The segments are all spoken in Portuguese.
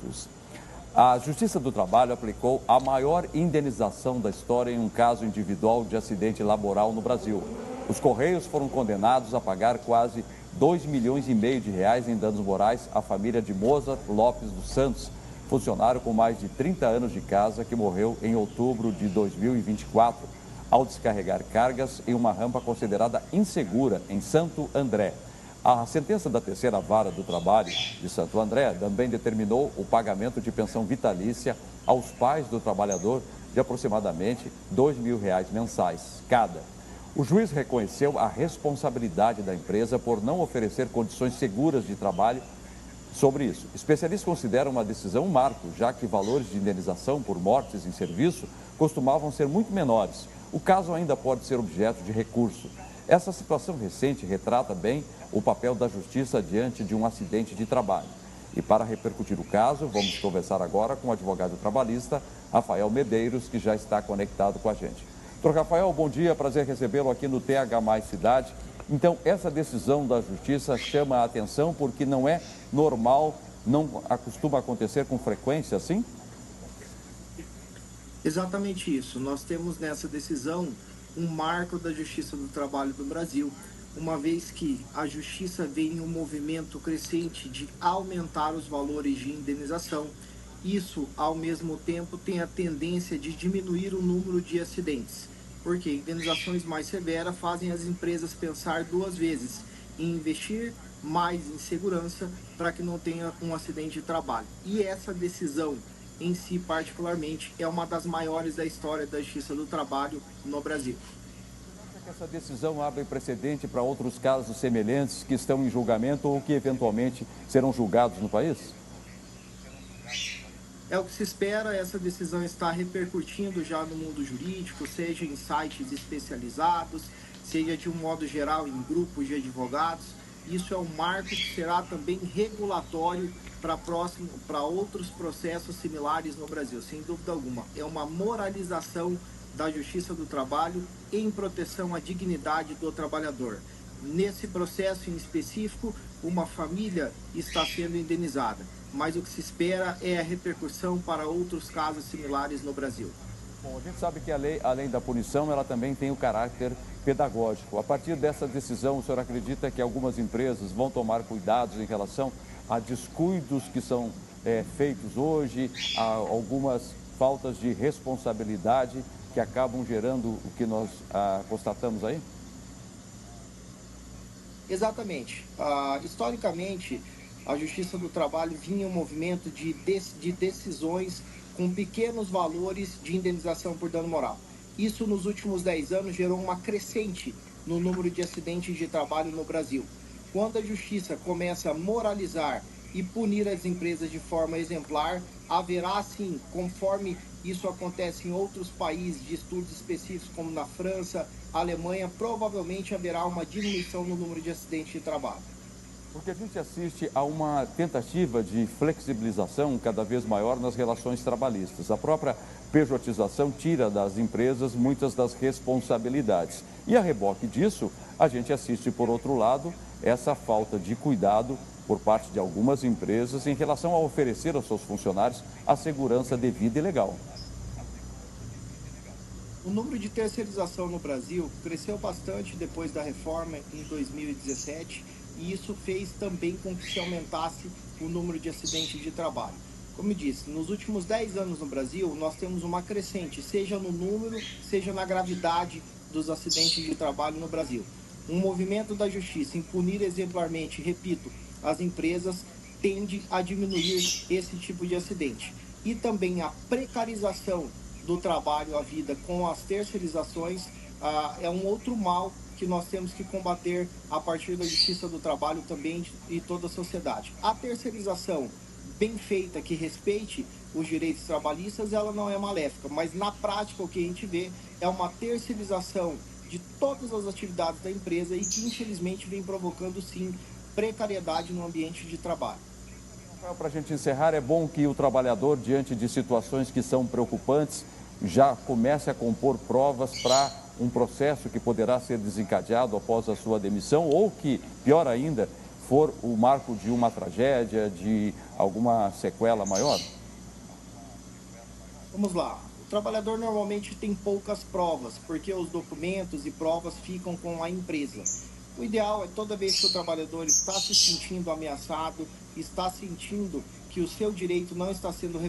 desempregados. A Justiça do Trabalho aplicou a maior indenização da história em um caso individual de acidente laboral no Brasil. Os Correios foram condenados a pagar quase 2,5 milhões de reais em danos morais à família de Mozart Lopes dos Santos, funcionário com mais de 30 anos de casa que morreu em outubro de 2024, ao descarregar cargas em uma rampa considerada insegura em Santo André. A sentença da terceira vara do trabalho de Santo André também determinou o pagamento de pensão vitalícia aos pais do trabalhador de aproximadamente R$ 2.000 mensais cada. O juiz reconheceu a responsabilidade da empresa por não oferecer condições seguras de trabalho. Sobre isso, especialistas consideram uma decisão um marco, já que valores de indenização por mortes em serviço costumavam ser muito menores. O caso ainda pode ser objeto de recurso. Essa situação recente retrata bem o papel da justiça diante de um acidente de trabalho. E para repercutir o caso, vamos conversar agora com o advogado trabalhista Rafael Medeiros, que já está conectado com a gente. Doutor Rafael, bom dia, prazer recebê-lo aqui no TH Mais Cidade. Então, essa decisão da justiça chama a atenção porque não é normal, não costuma acontecer com frequência assim? Exatamente isso. Nós temos nessa decisão um marco da Justiça do Trabalho do Brasil, uma vez que a Justiça vem em um movimento crescente de aumentar os valores de indenização. Isso, ao mesmo tempo, tem a tendência de diminuir o número de acidentes, porque indenizações mais severas fazem as empresas pensar duas vezes em investir mais em segurança para que não tenha um acidente de trabalho. E essa decisão em si, particularmente, é uma das maiores da história da Justiça do Trabalho no Brasil. Você acha que essa decisão abre precedente para outros casos semelhantes que estão em julgamento ou que eventualmente serão julgados no país? É o que se espera. Essa decisão está repercutindo já no mundo jurídico, seja em sites especializados, seja de um modo geral em grupos de advogados. Isso é um marco que será também regulatório para outros processos similares no Brasil, sem dúvida alguma. É uma moralização da Justiça do Trabalho em proteção à dignidade do trabalhador. Nesse processo em específico, uma família está sendo indenizada, mas o que se espera é a repercussão para outros casos similares no Brasil. Bom, a gente sabe que a lei, além da punição, ela também tem o caráter pedagógico. A partir dessa decisão, o senhor acredita que algumas empresas vão tomar cuidados em relação a descuidos que são feitos hoje, a algumas faltas de responsabilidade que acabam gerando o que nós constatamos aí? Exatamente. Historicamente, a Justiça do Trabalho vinha em um movimento de decisões com pequenos valores de indenização por dano moral. Isso, nos últimos 10 anos, gerou uma crescente no número de acidentes de trabalho no Brasil. Quando a Justiça começa a moralizar e punir as empresas de forma exemplar, haverá sim, conforme isso acontece em outros países de estudos específicos, como na França, Alemanha, provavelmente haverá uma diminuição no número de acidentes de trabalho. Porque a gente assiste a uma tentativa de flexibilização cada vez maior nas relações trabalhistas. A própria pejotização tira das empresas muitas das responsabilidades. E a reboque disso, a gente assiste, por outro lado, essa falta de cuidado por parte de algumas empresas em relação a oferecer aos seus funcionários a segurança devida e legal. O número de terceirização no Brasil cresceu bastante depois da reforma em 2017 e isso fez também com que se aumentasse o número de acidentes de trabalho. Como eu disse, nos últimos 10 anos no Brasil, nós temos uma crescente, seja no número, seja na gravidade dos acidentes de trabalho no Brasil. Um movimento da Justiça em punir exemplarmente, repito, as empresas tende a diminuir esse tipo de acidente. E também a precarização do trabalho à vida com as terceirizações é um outro mal que nós temos que combater a partir da Justiça do Trabalho também e toda a sociedade. A terceirização bem feita, que respeite os direitos trabalhistas, ela não é maléfica, mas na prática o que a gente vê é uma terceirização de todas as atividades da empresa e que infelizmente vem provocando sim precariedade no ambiente de trabalho. Para a gente encerrar, é bom que o trabalhador, diante de situações que são preocupantes, já comece a compor provas para um processo que poderá ser desencadeado após a sua demissão ou que, pior ainda, for o marco de uma tragédia, de alguma sequela maior? Vamos lá. O trabalhador normalmente tem poucas provas, porque os documentos e provas ficam com a empresa. O ideal é toda vez que o trabalhador está se sentindo ameaçado, está sentindo que o seu direito não está sendo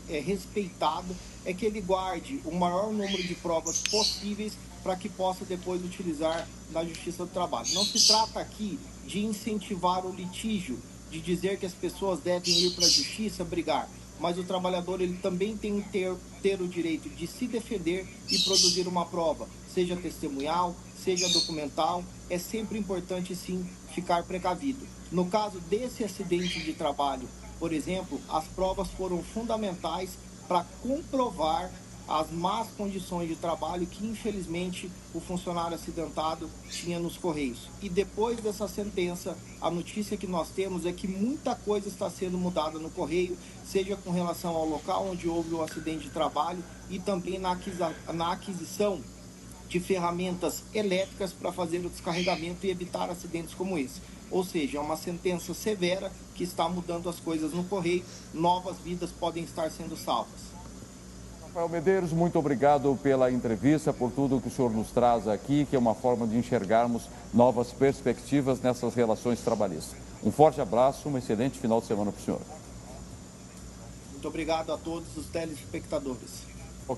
respeitado, é que ele guarde o maior número de provas possíveis para que possa depois utilizar na Justiça do Trabalho. Não se trata aqui de incentivar o litígio, de dizer que as pessoas devem ir para a Justiça brigar, mas o trabalhador ele também tem que ter o direito de se defender e produzir uma prova, seja testemunhal, seja documental. É sempre importante, sim, ficar precavido. No caso desse acidente de trabalho, por exemplo, as provas foram fundamentais para comprovar as más condições de trabalho que, infelizmente, o funcionário acidentado tinha nos Correios. E depois dessa sentença, a notícia que nós temos é que muita coisa está sendo mudada no Correio, seja com relação ao local onde houve o acidente de trabalho e também na aquisição de ferramentas elétricas para fazer o descarregamento e evitar acidentes como esse. Ou seja, é uma sentença severa que está mudando as coisas no Correio, novas vidas podem estar sendo salvas. Rafael Medeiros, muito obrigado pela entrevista, por tudo que o senhor nos traz aqui, que é uma forma de enxergarmos novas perspectivas nessas relações trabalhistas. Um forte abraço, um excelente final de semana para o senhor. Muito obrigado a todos os telespectadores.